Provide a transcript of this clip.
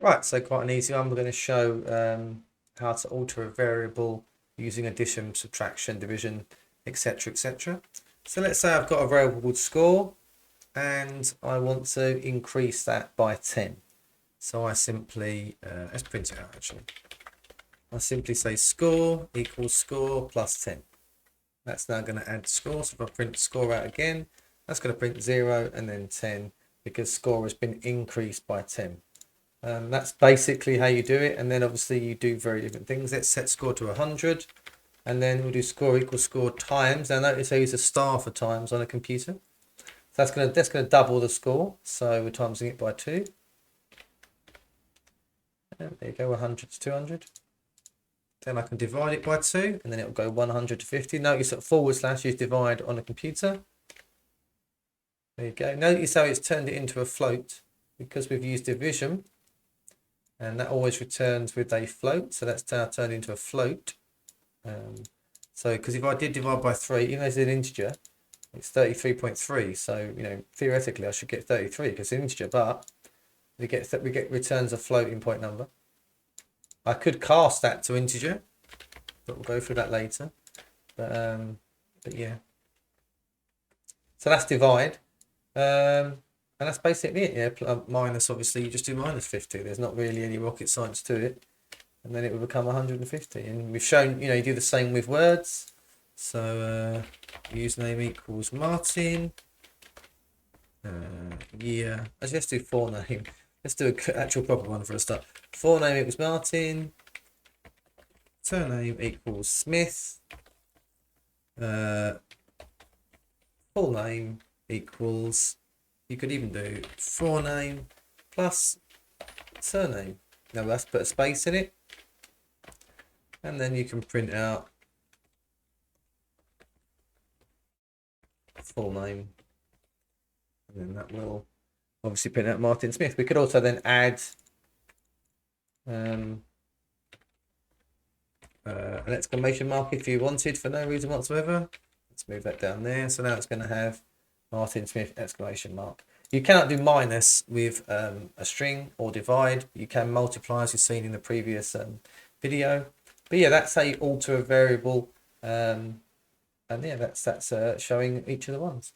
Right, so quite an easy one. We're going to show how to alter a variable using addition, subtraction, division, etc., etc. So let's say I've got a variable called score and I want to increase that by 10. So I simply, let's print it out actually. I simply say score equals score plus 10. That's now going to add score. So if I print score out again, that's going to print 0 and then 10 because score has been increased by 10. That's basically how you do it, and then obviously you do very different things. Let's set score to 100, and then we'll do score equals score times. Now notice I use a star for times on a computer. So that's gonna double the score. So we're timesing it by 2. And there you go, 100 to 200. Then I can divide it by 2, and then it'll go 100 to 50. Notice that forward slash is divide on a computer. There you go. Notice how it's turned it into a float because we've used division. And that always returns with a float, so that's now turned into a float. So because if I did divide by 3, even though it's an integer, it's 33.3. So theoretically I should get 33 because it's an integer, but we get returns a floating point number. I could cast that to integer, but we'll go through that later. But yeah, so that's divide. And that's basically it. Yeah, minus, obviously you just do minus 50. There's not really any rocket science to it. And then it will become 150. And we've shown, you do the same with words. So username equals Martin. Yeah, actually, let's do forename. Let's do an actual proper one for a start. Forename equals Martin. Surname equals Smith. Full name equals, you could even do forename plus surname. Now let's put a space in it. And then you can print out full name. And then that will obviously print out Martin Smith. We could also then add an exclamation mark if you wanted for no reason whatsoever. Let's move that down there. So now it's going to have Martin Smith exclamation mark. You cannot do minus with a string or divide. You can multiply as you've seen in the previous video. But yeah, that's how you alter a variable. And yeah, that's showing each of the ones.